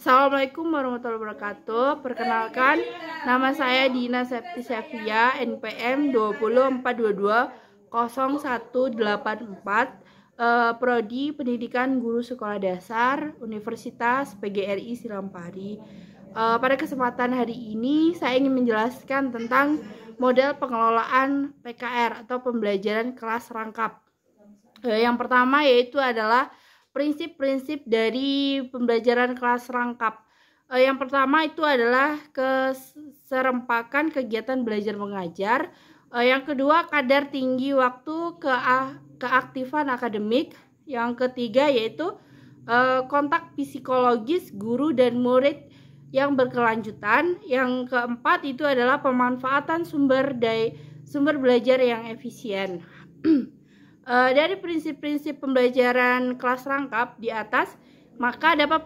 Assalamualaikum warahmatullahi wabarakatuh. Perkenalkan, nama saya Dina Septi Sevia, NPM 204220184, Prodi Pendidikan Guru Sekolah Dasar, Universitas PGRI Sirampari. Pada kesempatan hari ini, saya ingin menjelaskan tentang model pengelolaan PKR atau pembelajaran kelas rangkap. Yang pertama yaitu adalah prinsip-prinsip dari pembelajaran kelas rangkap. Yang pertama itu adalah keserempakan kegiatan belajar mengajar. Yang kedua, kadar tinggi waktu keaktifan akademik. Yang ketiga yaitu kontak psikologis guru dan murid yang berkelanjutan. Yang keempat itu adalah pemanfaatan sumber belajar yang efisien. Dari prinsip-prinsip pembelajaran kelas rangkap di atas, maka dapat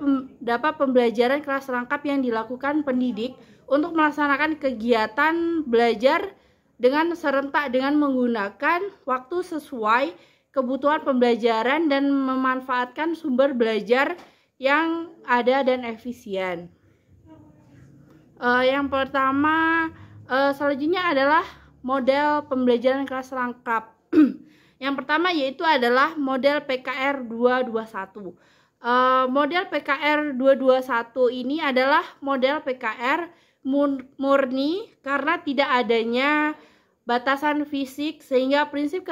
pembelajaran kelas rangkap yang dilakukan pendidik untuk melaksanakan kegiatan belajar dengan serentak dengan menggunakan waktu sesuai kebutuhan pembelajaran dan memanfaatkan sumber belajar yang ada dan efisien. Yang pertama, selanjutnya adalah model pembelajaran kelas rangkap. Yang pertama yaitu adalah model PKR 221. Model PKR 221 ini adalah model PKR murni karena tidak adanya batasan fisik sehingga prinsip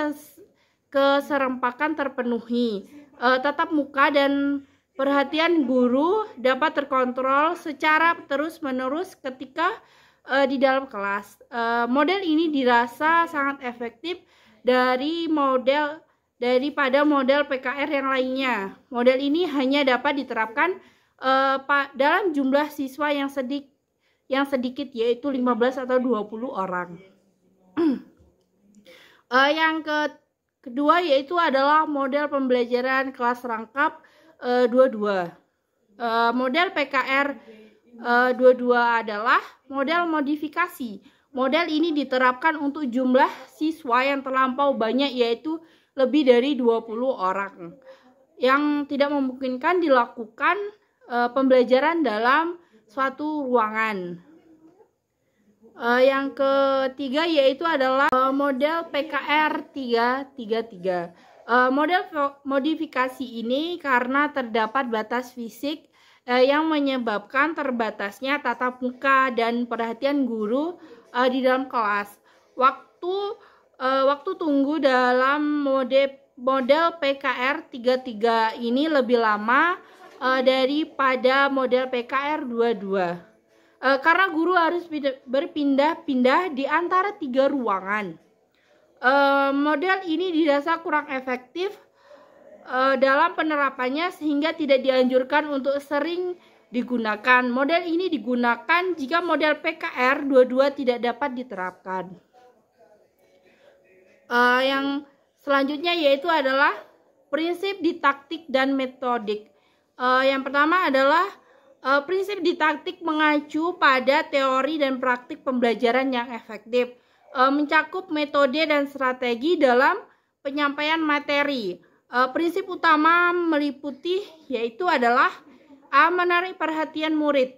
keserempakan terpenuhi. Tatap muka dan perhatian guru dapat terkontrol secara terus-menerus ketika di dalam kelas. Model ini dirasa sangat efektif daripada model PKR yang lainnya. Model ini hanya dapat diterapkan dalam jumlah siswa yang sedikit yaitu 15 atau 20 orang. Yang kedua yaitu adalah model pembelajaran kelas rangkap 22. Model PKR 22 adalah model modifikasi. Model ini diterapkan untuk jumlah siswa yang terlampau banyak yaitu lebih dari 20 orang yang tidak memungkinkan dilakukan pembelajaran dalam suatu ruangan. Yang ketiga yaitu adalah model PKR 333. Model modifikasi ini karena terdapat batas fisik yang menyebabkan terbatasnya tatap muka dan perhatian guru di dalam kelas. Waktu tunggu dalam model PKR 33 ini lebih lama daripada model PKR 22. Karena guru harus berpindah-pindah di antara 3 ruangan. Model ini dirasa kurang efektif dalam penerapannya sehingga tidak dianjurkan untuk sering digunakan. Model ini digunakan jika model PKR 22 tidak dapat diterapkan. Yang selanjutnya yaitu adalah prinsip didaktik dan metodik. Yang pertama adalah prinsip didaktik mengacu pada teori dan praktik pembelajaran yang efektif, mencakup metode dan strategi dalam penyampaian materi. Prinsip utama meliputi yaitu adalah A. Menarik perhatian murid,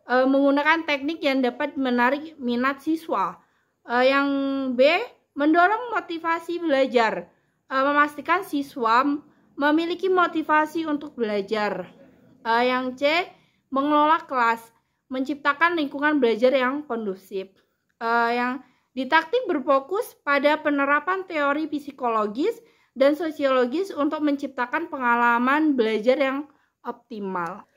menggunakan teknik yang dapat menarik minat siswa. Yang B. Mendorong motivasi belajar, memastikan siswa memiliki motivasi untuk belajar. Yang C. Mengelola kelas, menciptakan lingkungan belajar yang kondusif. Yang didaktik berfokus pada penerapan teori psikologis dan sosiologis untuk menciptakan pengalaman belajar yang optimal.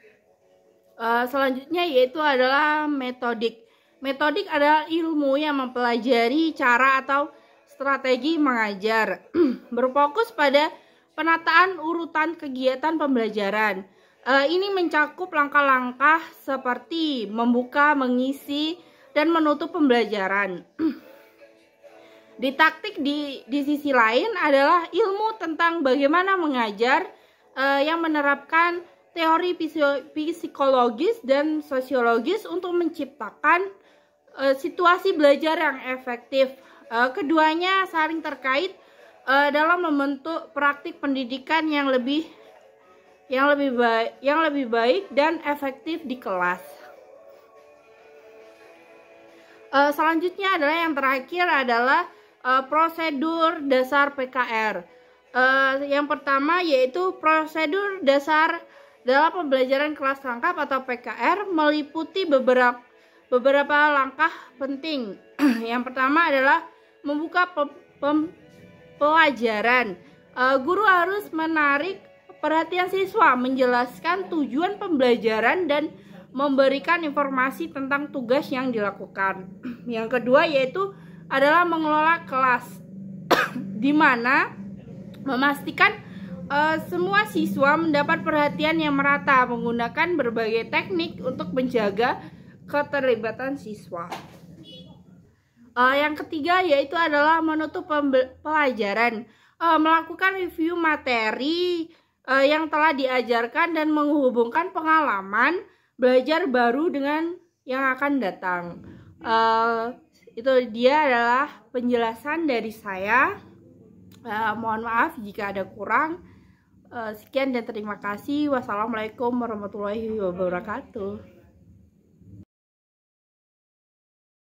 Selanjutnya yaitu adalah metodik. Metodik adalah ilmu yang mempelajari cara atau strategi mengajar. Berfokus pada penataan urutan kegiatan pembelajaran. Ini mencakup langkah-langkah seperti membuka, mengisi, dan menutup pembelajaran. Didaktik di sisi lain adalah ilmu tentang bagaimana mengajar yang menerapkan teori psikologis dan sosiologis untuk menciptakan situasi belajar yang efektif. Keduanya saling terkait dalam membentuk praktik pendidikan yang lebih yang lebih baik dan efektif di kelas. Selanjutnya adalah yang terakhir adalah prosedur dasar PKR. Yang pertama yaitu prosedur dasar dalam pembelajaran kelas lengkap atau PKR meliputi beberapa langkah penting. Yang pertama adalah membuka pelajaran. Guru harus menarik perhatian siswa, menjelaskan tujuan pembelajaran dan memberikan informasi tentang tugas yang dilakukan. Yang kedua yaitu adalah mengelola kelas, di mana memastikan semua siswa mendapat perhatian yang merata menggunakan berbagai teknik untuk menjaga keterlibatan siswa. Yang ketiga yaitu adalah menutup pelajaran, melakukan review materi yang telah diajarkan dan menghubungkan pengalaman belajar baru dengan yang akan datang. Itu dia adalah penjelasan dari saya. Mohon maaf jika ada kurang. Sekian dan terima kasih. Wassalamualaikum warahmatullahi wabarakatuh.